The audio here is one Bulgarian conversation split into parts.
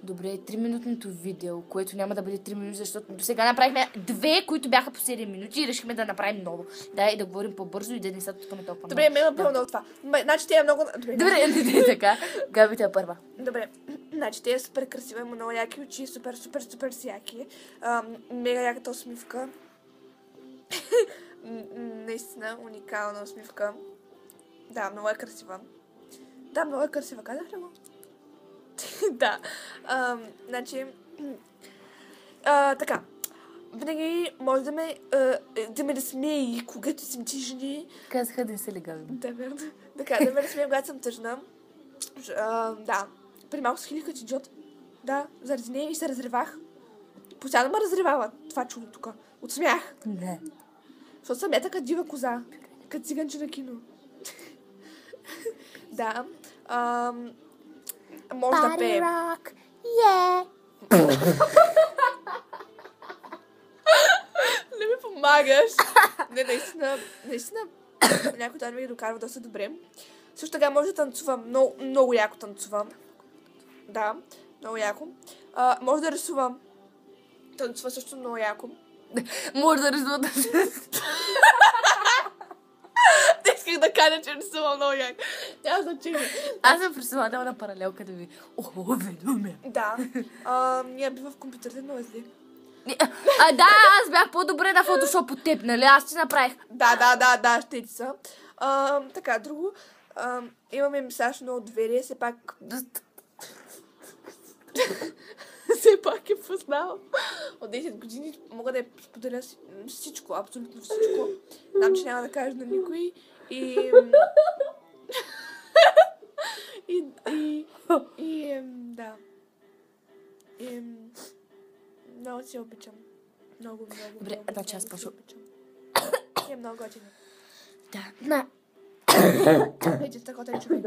Добре, 3-минутното видео, което няма да бъде 3 минути, защото до сега направихме 2, които бяха по 7 минути и решихме да направим ново. Да, и да говорим по-бързо и да не са тупаме толкова. Добре, ме има пълно от това. Значи тя е много... Добре, не така. Габи, тя е първа. Добре, значи тя е супер красива, има много яки очи, супер си яки. Мега яката усмивка. Наистина уникална усмивка. Да, много е красива. Да, много е красива, казах ли го? Да. Значи... така. Винаги може да ме смее, когато съм тъжна. Казаха да не се легавим. Да, верно. Така, да ме смее, когато съм тъжна. Да. Преди малко схилих като идиот. Да, заради нея и се разревах. Постоянно ме разревава това чудо тук. От смях. Не. Защото съм така дива коза. Като циганче на кино. Да. Може да пее. Rock. Yeah. Не ми помагаш. Не, наистина някой да ми ги докарва доста добре. Също така може да танцувам. Много яко танцувам. Да, много яко. Може да рисувам. Танцува също много яко. Може да рисувам. Не исках да кажа, че рисувам много яко. Няма значение. Аз съм присъвател на паралелка да ви... ведоме. Да. Ние би в компютърите много зле. Да, аз бях по-добре на фотошоп от теб, нали? Аз ти направих. Да, ще ти са. Така, друго. Имаме месаж много доверие, все пак... Все пак е познавам. От 10 години мога да я споделя всичко, абсолютно всичко. Знам, че няма да кажа на никой. И да. Много си обичам. Много. Добре, една част по-шо. Е много готино. Да, Един страхотен човек.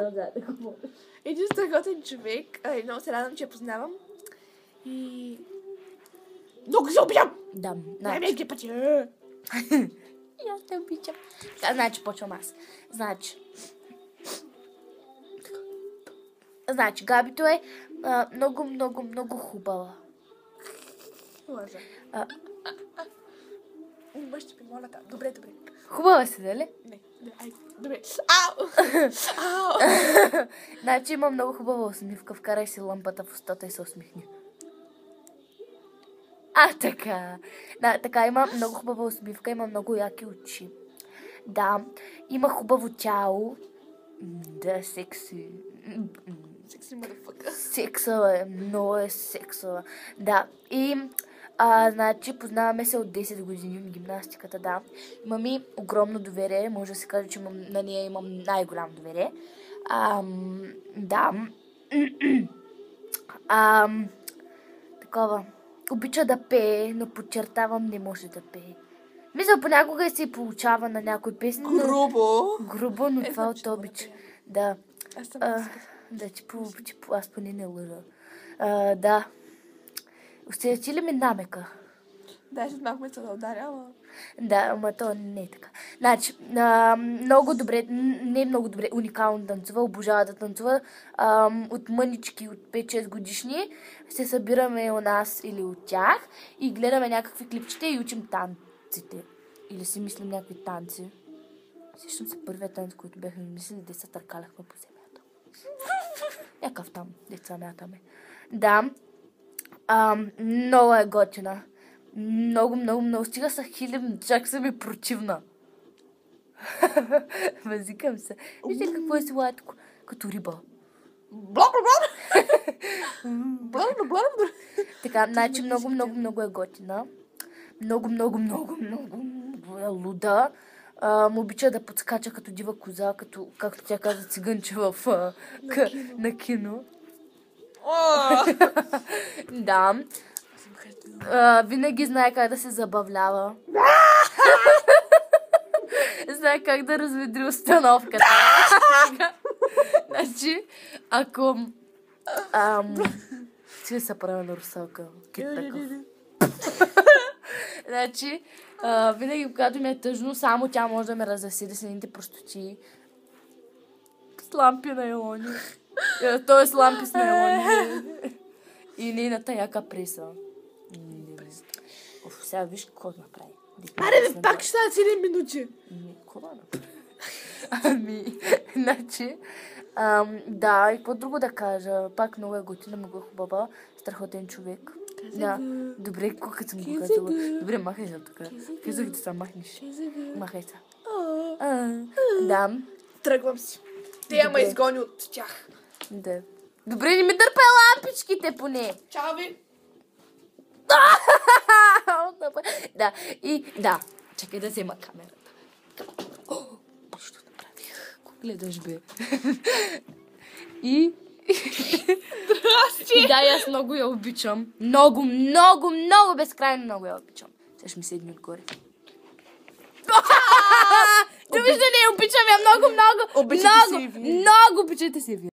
Един страхотен човек. Много се радвам, че я познавам. И... много се обичам! Да, Най-меки пъти. И аз те обичам. Значи, почвам аз. Значи, Габито е много хубава. Лъжа. Не ще помоля така. Добре. Хубава си, нали? Не, айде. Добре. Ау! Значи има много хубава усмивка. Вкарай си лампата в устата и се усмихни. Така. Да, така, има много хубава усмивка, има много яки очи. Да, има хубаво тяло. Да, секси. Секси motherfucker. Сексава е, много е сексава. Да, и значи познаваме се от 10 години от гимнастиката, да. Имам и огромно доверие, може да се каже, че на нея имам най-голямо доверие. Да. Такова. Обича да пее, но подчертавам, не може да пее. Мисля, понякога и се получава на някой песни. Грубо, но това от обича. Да. Аз съм Да, аз поне не лъжа. Да. Усети ли ми намека? Да, ще малко ме се да ударя, ама... Да, ама то не е така. Значи, много добре, не много добре, уникално танцува, обожава да танцува. От мънички, от 5-6 годишни се събираме у нас или от тях и гледаме някакви клипчета и учим танците. Или си мислим някакви танци. Сещам се първият танц, който бяхме мислили, де се търкаляхме по земята. Някакъв там, деца мятаме. Да. Много е готина. Много. Стига са хилим, чак са ми противна. Възикам се. Вижте какво е сладко. Като риба. Така, значи много е готина. Много е луда. Му обича да подскача като дива коза, както тя каза циганче на кино. Да. Винаги знае как да се забавлява. Знае как да разведри установката. Значи, ако... Ще се правя на русалка. Кит такъв. Значи, винаги, когато ми е тъжно, само тя може да ме развесели с едните простоти. С лампи на елони. Тоест лампи с нейлони. И нейната яка преса. Оф, сега виж какво направи. Аре, бе, пак ще стават 7 минути. Какво да направи? Значи, да, и какво друго да кажа? Пак много е готина, много е хубава, страхотен човек. Да, добре, като съм го казала. Добре, махай се тук. Казах да се махнеш. Махай се. Да. Тръгвам си. Те ме изгони от тях. Да. Добре, не ми дърпай лампичките поне. Чао ви. Да, и да. Чакай да взема камерата. Нещо направих. Какво гледаш, бе? И да, аз много я обичам. Много, много, много, безкрайно много я обичам. Сега ще ми седни отгоре. Виж да не я обичам я много, много. Обичате се и вие. Много обичате се и вие.